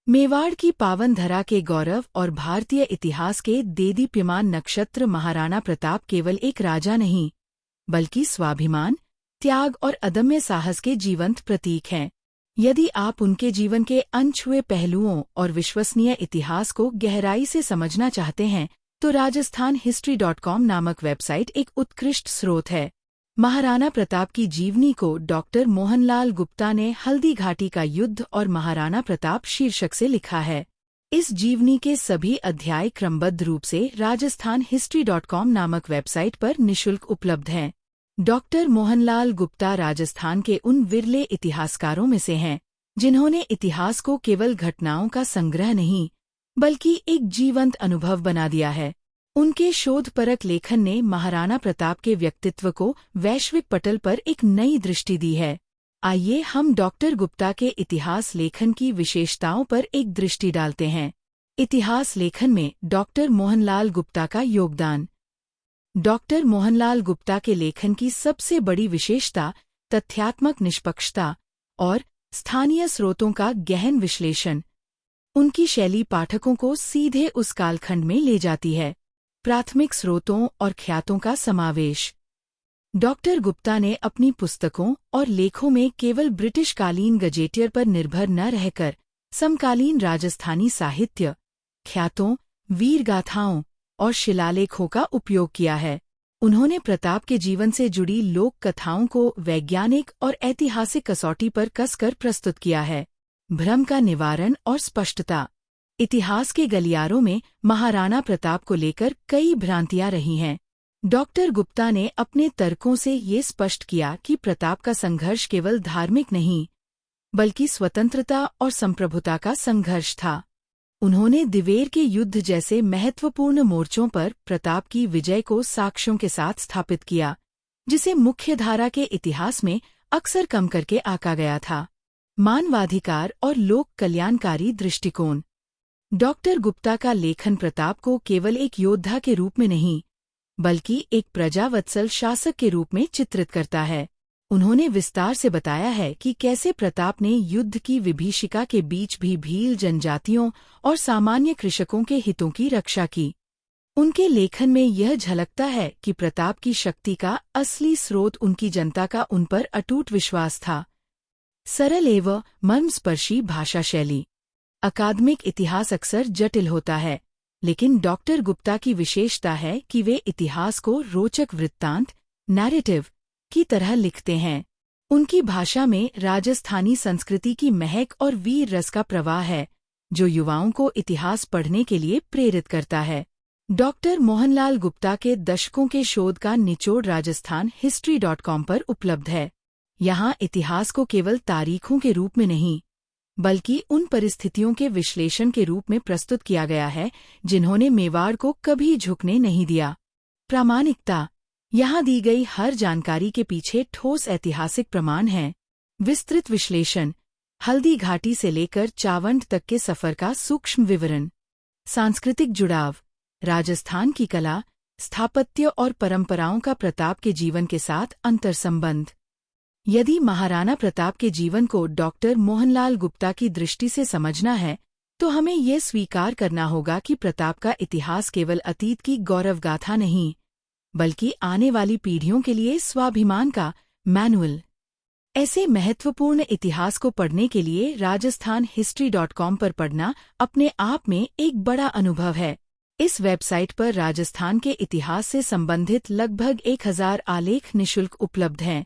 मेवाड़ की पावन धरा के गौरव और भारतीय इतिहास के देदीप्यमान नक्षत्र महाराणा प्रताप केवल एक राजा नहीं, बल्कि स्वाभिमान, त्याग और अदम्य साहस के जीवंत प्रतीक हैं। यदि आप उनके जीवन के अनछुए पहलुओं और विश्वसनीय इतिहास को गहराई से समझना चाहते हैं, तो rajasthanhistory.com नामक वेबसाइट एक उत्कृष्ट स्रोत है। महाराणा प्रताप की जीवनी को डॉक्टर मोहनलाल गुप्ता ने हल्दी घाटी का युद्ध और महाराणा प्रताप शीर्षक से लिखा है। इस जीवनी के सभी अध्याय क्रमबद्ध रूप से rajasthanhistory.com नामक वेबसाइट पर निःशुल्क उपलब्ध हैं। डॉक्टर मोहनलाल गुप्ता राजस्थान के उन विरले इतिहासकारों में से हैं, जिन्होंने इतिहास को केवल घटनाओं का संग्रह नहीं, बल्कि एक जीवंत अनुभव बना दिया है। उनके शोधपरक लेखन ने महाराणा प्रताप के व्यक्तित्व को वैश्विक पटल पर एक नई दृष्टि दी है। आइए हम डॉक्टर गुप्ता के इतिहास लेखन की विशेषताओं पर एक दृष्टि डालते हैं। इतिहास लेखन में डॉक्टर मोहनलाल गुप्ता का योगदान। डॉक्टर मोहनलाल गुप्ता के लेखन की सबसे बड़ी विशेषता तथ्यात्मक निष्पक्षता और स्थानीय स्रोतों का गहन विश्लेषण। उनकी शैली पाठकों को सीधे उस कालखंड में ले जाती है। प्राथमिक स्रोतों और ख्यातों का समावेश। डॉक्टर गुप्ता ने अपनी पुस्तकों और लेखों में केवल ब्रिटिशकालीन गजेटियर पर निर्भर न रहकर समकालीन राजस्थानी साहित्य, ख्यातों, वीरगाथाओं और शिलालेखों का उपयोग किया है। उन्होंने प्रताप के जीवन से जुड़ी लोक कथाओं को वैज्ञानिक और ऐतिहासिक कसौटी पर कसकर प्रस्तुत किया है। भ्रम का निवारण और स्पष्टता। इतिहास के गलियारों में महाराणा प्रताप को लेकर कई भ्रांतियां रही हैं। डॉक्टर गुप्ता ने अपने तर्कों से ये स्पष्ट किया कि प्रताप का संघर्ष केवल धार्मिक नहीं, बल्कि स्वतंत्रता और संप्रभुता का संघर्ष था। उन्होंने दिवेर के युद्ध जैसे महत्वपूर्ण मोर्चों पर प्रताप की विजय को साक्ष्यों के साथ स्थापित किया, जिसे मुख्यधारा के इतिहास में अक्सर कम करके आंका गया था। मानवाधिकार और लोक कल्याणकारी दृष्टिकोण। डॉक्टर गुप्ता का लेखन प्रताप को केवल एक योद्धा के रूप में नहीं, बल्कि एक प्रजावत्सल शासक के रूप में चित्रित करता है। उन्होंने विस्तार से बताया है कि कैसे प्रताप ने युद्ध की विभीषिका के बीच भी भील जनजातियों और सामान्य कृषकों के हितों की रक्षा की। उनके लेखन में यह झलकता है कि प्रताप की शक्ति का असली स्रोत उनकी जनता का उन पर अटूट विश्वास था। सरल एवं मर्मस्पर्शी भाषा शैली। अकादमिक इतिहास अक्सर जटिल होता है, लेकिन डॉक्टर गुप्ता की विशेषता है कि वे इतिहास को रोचक वृत्तांत, नैरेटिव की तरह लिखते हैं। उनकी भाषा में राजस्थानी संस्कृति की महक और वीर रस का प्रवाह है, जो युवाओं को इतिहास पढ़ने के लिए प्रेरित करता है। डॉक्टर मोहनलाल गुप्ता के दशकों के शोध का निचोड़ rajasthanhistory.com पर उपलब्ध है। यहाँ इतिहास को केवल तारीखों के रूप में नहीं, बल्कि उन परिस्थितियों के विश्लेषण के रूप में प्रस्तुत किया गया है जिन्होंने मेवाड़ को कभी झुकने नहीं दिया। प्रामाणिकता। यहाँ दी गई हर जानकारी के पीछे ठोस ऐतिहासिक प्रमाण हैं। विस्तृत विश्लेषण। हल्दी घाटी से लेकर चावंड तक के सफर का सूक्ष्म विवरण। सांस्कृतिक जुड़ाव। राजस्थान की कला, स्थापत्य और परंपराओं का प्रताप के जीवन के साथ अंतर्संबंध। यदि महाराणा प्रताप के जीवन को डॉक्टर मोहनलाल गुप्ता की दृष्टि से समझना है, तो हमें यह स्वीकार करना होगा कि प्रताप का इतिहास केवल अतीत की गौरवगाथा नहीं, बल्कि आने वाली पीढ़ियों के लिए स्वाभिमान का मैनुअल। ऐसे महत्वपूर्ण इतिहास को पढ़ने के लिए rajasthanhistory.com पर पढ़ना अपने आप में एक बड़ा अनुभव है। इस वेबसाइट पर राजस्थान के इतिहास से संबंधित लगभग 1000 आलेख निःशुल्क उपलब्ध हैं।